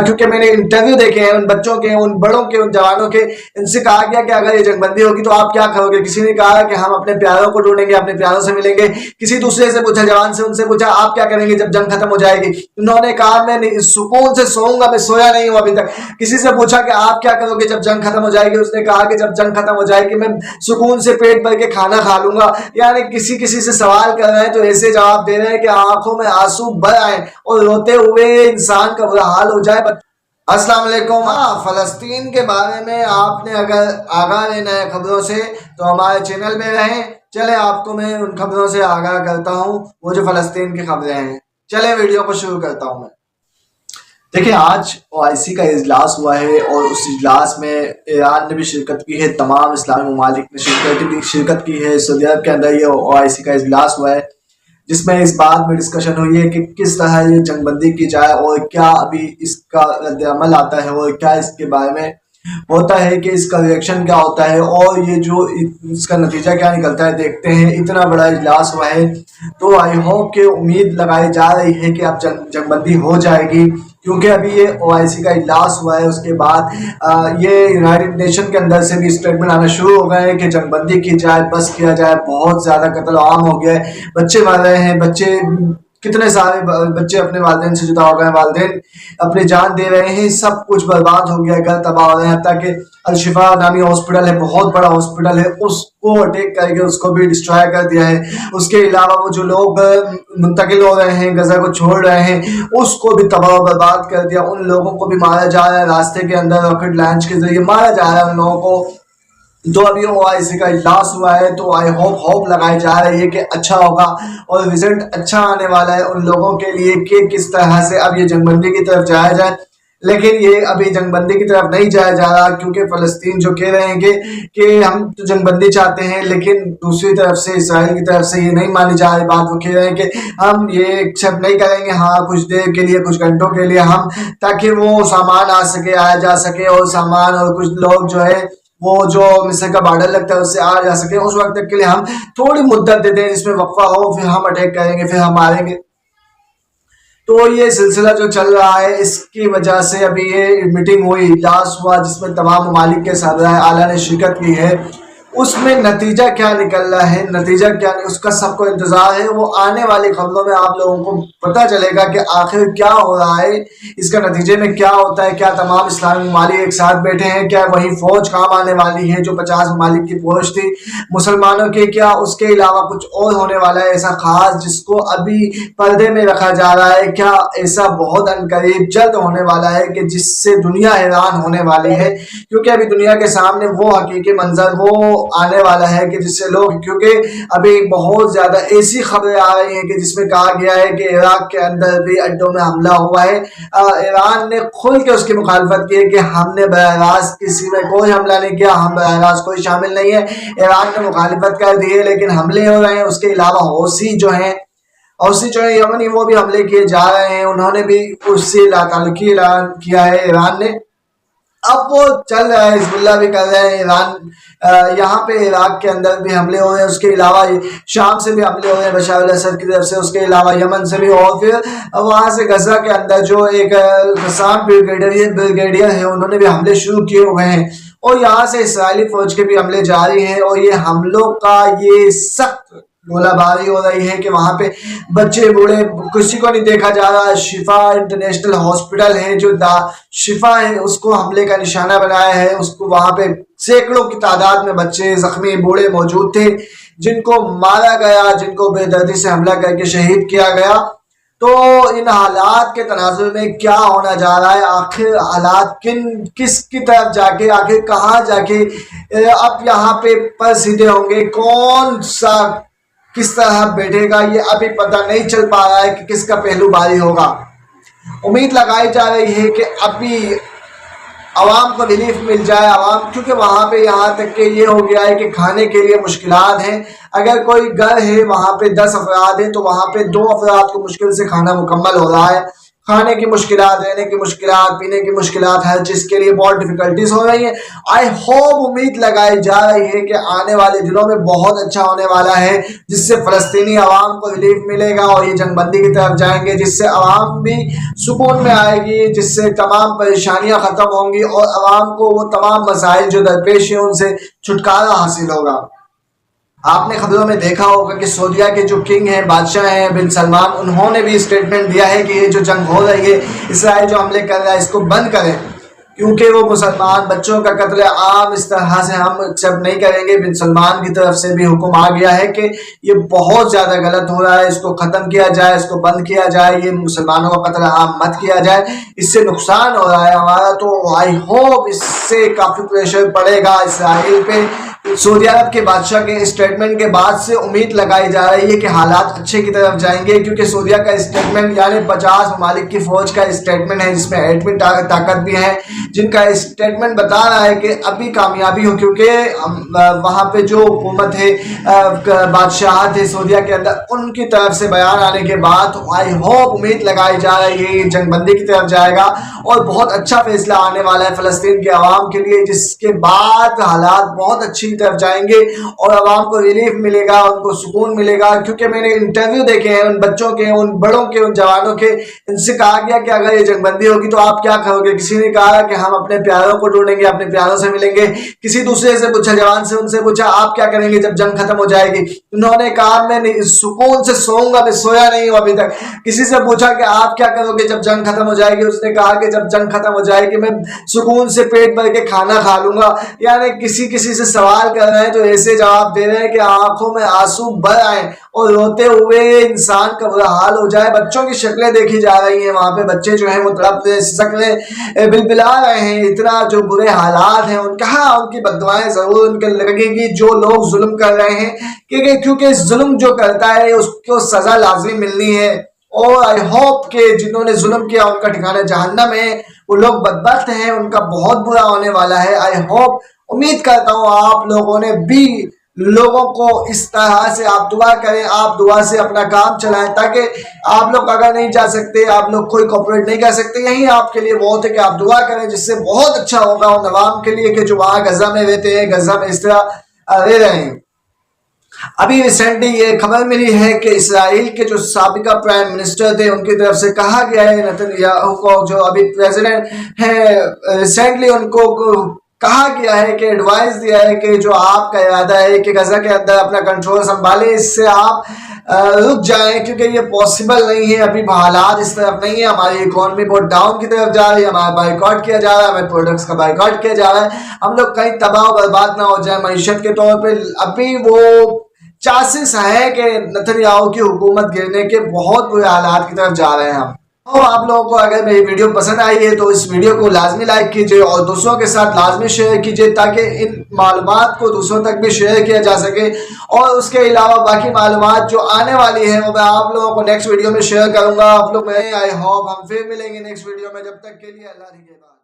क्योंकि मैंने इंटरव्यू देखे हैं उन बच्चों के, उन बड़ों के, उन जवानों के, इनसे कहा गया कि अगर ये जंगबंदी होगी तो आप क्या करोगे। किसी ने कहा कि हम अपने प्यारों को ढूंढेंगे, अपने प्यारों से मिलेंगे। किसी दूसरे से पूछा, जवान से, उनसे पूछा आप क्या करेंगे जब जंग खत्म हो जाएगी। उन्होंने कहा मैं सुकून से सोऊंगा, मैं सोया नहीं हूं अभी तक। किसी से पूछा कि आप क्या करोगे जब जंग खत्म हो जाएगी, उसने कहा कि जब जंग खत्म हो जाएगी मैं सुकून से पेट भर के खाना खा लूंगा। यानी किसी किसी से सवाल कर रहे हैं तो ऐसे जवाब दे रहे हैं कि आंखों में आंसू भर आए और रोते हुए इंसान का बुरा हाल हो जाए। अस्सलाम वालेकुम। हाँ, फलस्तीन के बारे में आपने अगर आगाह लेना है खबरों से तो हमारे चैनल में रहें। चले आपको मैं उन खबरों से आगाह करता हूँ, वो जो फलस्तीन की खबरें हैं। चले वीडियो को शुरू करता हूँ मैं। देखिए, आज OIC का इजलास हुआ है और उस इजलास में ईरान ने भी शिरकत की है, तमाम इस्लामी ममालिक ने शिरकत की है। सऊदी अरब के अंदर ये OIC का इजलास हुआ है जिसमें इस बात में डिस्कशन हुई है कि किस तरह ये जंगबंदी की जाए और क्या अभी इसका रद्द-ए-अमल आता है और क्या इसके बारे में होता है कि इसका रिएक्शन क्या होता है और ये जो इसका नतीजा क्या निकलता है देखते हैं। इतना बड़ा इजलास हुआ है तो आई होप कि उम्मीद लगाई जा रही है कि अब जंगबंदी हो जाएगी, क्योंकि अभी ये OIC का इजलास हुआ है। उसके बाद ये यूनाइटेड नेशन के अंदर से भी स्टेटमेंट आना शुरू हो गए हैं कि जंगबंदी की जाए, बस किया जाए। बहुत ज़्यादा कत्ल आम हो गया है, बच्चे मर रहे हैं, बच्चे कितने सारे बच्चे अपने वालिदैन से जुदा हो गए, वालिदैन अपनी जान दे रहे हैं, सब कुछ बर्बाद हो गया, घर तबाह हो रहे हैं। हत्ता कि अल-शिफा नामी हॉस्पिटल है, बहुत बड़ा हॉस्पिटल है, उसको अटैक करके उसको भी डिस्ट्रॉय कर दिया है। उसके अलावा वो जो लोग मुंतकिल हो रहे हैं, गजा को छोड़ रहे हैं, उसको भी तबाह बर्बाद कर दिया। उन लोगों को भी मारा जा रहा है, रास्ते के अंदर रॉकेट लॉन्च के जरिए मारा जा रहा है उन लोगों को। तो अभी OIC का इजलास हुआ है तो आई होप लगाई जा रही है कि अच्छा होगा और रिजल्ट अच्छा आने वाला है उन लोगों के लिए कि किस तरह से अब ये जंगबंदी की तरफ जाया जाए। लेकिन ये अभी जंगबंदी की तरफ नहीं जाया जा रहा, क्योंकि फलस्तीन जो कह रहे हैं कि हम तो जंगबंदी चाहते हैं, लेकिन दूसरी तरफ से इसराइल की तरफ से ये नहीं मानी जा रही बात। वो कह रहे हैं कि हम ये एक्सेप्ट नहीं करेंगे, हाँ कुछ देर के लिए, कुछ घंटों के लिए हम, ताकि वो सामान आ सके, आया जा सके, और सामान और कुछ लोग जो है वो जो मिस्र का बॉर्डर लगता है उससे आ जा सके, उस वक्त तक के लिए हम थोड़ी मुद्दत देते हैं जिसमें वक्फा हो, फिर हम अटैक करेंगे, फिर हम मारेंगे। तो ये सिलसिला जो चल रहा है इसकी वजह से अभी ये मीटिंग हुई, इजलास हुआ जिसमें तमाम ममालिक के सरबराह आला ने शिरकत की है। उसमें नतीजा क्या निकल रहा है, नतीजा क्या नहीं, उसका सबको इंतजार है। वो आने वाली खबरों में आप लोगों को पता चलेगा कि आखिर क्या हो रहा है, इसका नतीजे में क्या होता है। क्या तमाम इस्लामी ममालिक एक साथ बैठे हैं, क्या वही फौज काम आने वाली है जो 50 ममालिक की फौज थी मुसलमानों के, क्या उसके अलावा कुछ और होने वाला है ऐसा खास जिसको अभी पर्दे में रखा जा रहा है। क्या ऐसा बहुत अनकरीब जल्द होने वाला है कि जिससे दुनिया हैरान होने वाली है, क्योंकि अभी दुनिया के सामने वो हकीकी मंजर वो आने वाला है कि जिससे लोग, क्योंकि अभी बहुत ज्यादा ऐसी खबरें आ रही हैं कि जिसमें कहा गया है कि इराक के अंदर भी अड्डों में हमला हुआ है। ईरान ने खुल के उसकी मुखालफत की है कि हमने बराह रास्त किसी में कोई हमला नहीं किया, हम बराह रास्त कोई शामिल नहीं है। ईरान ने मुखालफत कर दी है, लेकिन हमले हो रहे हैं। उसके अलावा हौसी जो है यमनी, वो भी हमले किए जा रहे हैं, उन्होंने भी उससे लाताल्लुकी ऐलान किया है ईरान ने। अब वो चल रहा है, हिजबुल्लाह भी कर रहे हैं, ईरान यहाँ पे इराक के अंदर भी हमले हो रहे हैं। उसके अलावा शाम से भी हमले हो रहे हैं बशार अल असद की तरफ से, उसके अलावा यमन से भी, और फिर वहाँ से गजा के अंदर जो एक कसाम ब्रिगेडियर है उन्होंने भी हमले शुरू किए हुए हैं, और यहाँ से इसराइली फौज के भी हमले जारी हैं। और ये हमलों का ये सख्त गोलाबारी हो रही है कि वहाँ पे बच्चे बूढ़े किसी को नहीं देखा जा रहा। शिफा इंटरनेशनल हॉस्पिटल है जो शिफा है, उसको हमले का निशाना बनाया है। उसको वहाँ पे सैकड़ों की तादाद में बच्चे, जख्मी, बूढ़े मौजूद थे जिनको मारा गया, जिनको बेदर्दी से हमला करके शहीद किया गया। तो इन हालात के तनाजुर में क्या होना जा रहा है, आखिर हालात किसकी तरफ जाके, आखिर कहाँ जाके अब यहाँ पे पर सीधे होंगे, कौन सा किस तरह बैठेगा, ये अभी पता नहीं चल पा रहा है कि किसका पहलू बारी होगा। उम्मीद लगाई जा रही है कि अभी आवाम को रिलीफ मिल जाए, आवाम, क्योंकि वहाँ पे यहाँ तक कि ये हो गया है कि खाने के लिए मुश्किलात हैं। अगर कोई घर है वहाँ पे 10 अफराद हैं तो वहाँ पे 2 अफराद को मुश्किल से खाना मुकम्मल हो रहा है। کھانے کی مشکلات, رہنے کی مشکلات, پینے کی مشکلات, ہر چیز کے لیے بہت ڈیفیکلٹیز ہو رہی ہیں. آئی ہوپ, امید لگائی جا رہی ہے کہ آنے والے دنوں میں بہت اچھا ہونے والا ہے, جس سے فلسطینی عوام کو ریلیف ملے گا اور یہ جنگ بندی کی طرف جائیں گے, جس سے عوام بھی سکون میں آئے گی, جس سے تمام پریشانیاں ختم ہوں گی اور عوام کو وہ تمام مسائل جو درپیش ہیں ان سے چھٹکارا حاصل ہوگا. آپ نے خبروں میں دیکھا ہوگا کہ سعودیہ کے جو کنگ ہیں, بادشاہ ہیں بن سلمان, انہوں نے بھی اسٹیٹمنٹ دیا ہے کہ یہ جو جنگ ہو رہی ہے, اسرائیل جو حملے کر رہا ہے, اس کو بند کریں, کیونکہ وہ مسلمان بچوں کا قتل عام اس طرح سے ہم ایکسیپٹ نہیں کریں گے. بن سلمان کی طرف سے بھی حکم آ گیا ہے کہ یہ بہت زیادہ غلط ہو رہا ہے, اس کو ختم کیا جائے, اس کو بند کیا جائے, یہ مسلمانوں کا قتل عام مت کیا جائے, اس سے نقصان ہو رہا ہے ہمارا. تو آئی ہوپ اس سے کافی پریشر پڑے گا اسرائیل پہ. سعودی عرب کے بادشاہ کے اسٹیٹمنٹ کے بعد سے امید لگائی جا رہی ہے کہ حالات اچھے کی طرف جائیں گے, کیونکہ سعودیہ کا اسٹیٹمنٹ یعنی 50 ممالک کی فوج کا اسٹیٹمنٹ ہے, جس میں ایٹمی طاقت بھی ہے, جن کا اسٹیٹمنٹ بتا رہا ہے کہ ابھی کامیابی ہو, کیونکہ وہاں پہ جو حکومت ہے, بادشاہت ہے سعودیہ کے اندر, ان کی طرف سے بیان آنے کے بعد آئی ہوپ, امید لگائی جا رہی ہے یہ جنگ بندی کی طرف جائے گا اور بہت اچھا فیصلہ آنے والا ہے فلسطین کے عوام کے لیے, جس کے بعد حالات بہت اچھی طرف جائیں گے اور عوام کو ریلیف ملے گا, ان کو سکون ملے گا. کیونکہ میں نے انٹرویو دیکھے ہیں ان بچوں کے, ان بڑوں کے, ان جوانوں کے, ان سے کہا گیا کہ اگر یہ جنگ بندی ہوگی تو آپ کیا کرو گے. کسی نے کہا کہ ہم اپنے پیاروں کو ڈھونڈیں گے, اپنے پیاروں سے ملیں گے. کسی دوسرے سے پوچھا, جوان سے, ان سے پوچھا آپ کیا کریں گے جب جنگ ختم ہو جائے گی. انہوں نے کہا میں سکون سے سوؤں گا, میں سویا نہیں ہوں ابھی تک. کسی سے پوچھا کہ آپ کیا کرو گے جب جنگ ختم ہو جائے گی, اس نے کہا کہ جب جنگ ختم ہو جائے گی میں سکون سے پیٹ بھر کے کھانا کھا لوں گا. یعنی کسی سے سوال کر رہے ہیں تو ایسے جواب دے رہے ہیں کہ آنکھوں میں آنسو بھر آئے اور روتے ہوئے انسان کا برا حال ہو جائے. بچوں کی شکلیں دیکھی جا رہی ہیں وہاں پہ, بچے جو ہیں وہ تڑپ رہے, شکلیں بلبلا رہے ہیں, اتنا جو برے حالات ہیں. ان کی بددعائیں ضرور ان کے لگے گی جو لوگ ظلم کر رہے ہیں, کیونکہ ظلم جو کرتا ہے اس کو سزا لازمی ملنی ہے. اور آئی ہوپ کہ جنہوں نے ظلم کیا ان کا ٹھکانہ جہنم ہے, وہ لوگ بدبخت ہیں, ان کا بہت برا ہونے والا ہے. آئی ہوپ, امید کرتا ہوں آپ لوگوں نے بھی لوگوں کو اس طرح سے آپ دعا کریں, آپ دعا سے اپنا کام چلائیں, تاکہ آپ لوگ اگر نہیں جا سکتے, آپ لوگ کوئی کوپریٹ نہیں کر سکتے, یہی آپ کے لیے بہت ہے کہ آپ دعا کریں, جس سے بہت اچھا ہوگا ان عوام کے لیے کہ جو وہاں غزہ میں رہتے ہیں, غزہ میں اس طرح رہ رہے ہیں. ابھی ریسنٹلی یہ خبر ملی ہے کہ اسرائیل کے جو سابقہ پرائم منسٹر تھے, ان کی طرف سے کہا گیا ہے نتن یاہو کو, جو ابھی پریزیڈنٹ ہیں, ریسنٹلی ان کو کہا گیا ہے کہ ایڈوائز دیا ہے کہ جو آپ کا ارادہ ہے کہ غزہ کے اندر اپنا کنٹرول سنبھالیں, اس سے آپ رک جائیں, کیونکہ یہ پاسبل نہیں ہے. ابھی حالات اس طرف نہیں ہے, ہماری اکانومی بہت ڈاؤن کی طرف جا رہی ہے, ہمارا بائیکاٹ کیا جا رہا ہے, ہمارے پروڈکٹس کا بائیکاٹ کیا جا رہا ہے, ہم لوگ کہیں تباہ و برباد نہ ہو جائیں معیشت کے طور پہ. ابھی وہ چانسز ہے کہ نتن یاہو کی حکومت گرنے کے بہت برے حالات کی طرف جا رہے ہیں ہم. تو آپ لوگوں کو اگر میری ویڈیو پسند آئی ہے تو اس ویڈیو کو لازمی لائک کیجئے اور دوسروں کے ساتھ لازمی شیئر کیجئے, تاکہ ان معلومات کو دوسروں تک بھی شیئر کیا جا سکے. اور اس کے علاوہ باقی معلومات جو آنے والی ہیں وہ میں آپ لوگوں کو نیکسٹ ویڈیو میں شیئر کروں گا. آپ لوگ میں آئی ہوپ ہم پھر ملیں گے نیکسٹ ویڈیو میں. جب تک کے لیے اللہ نگہبان.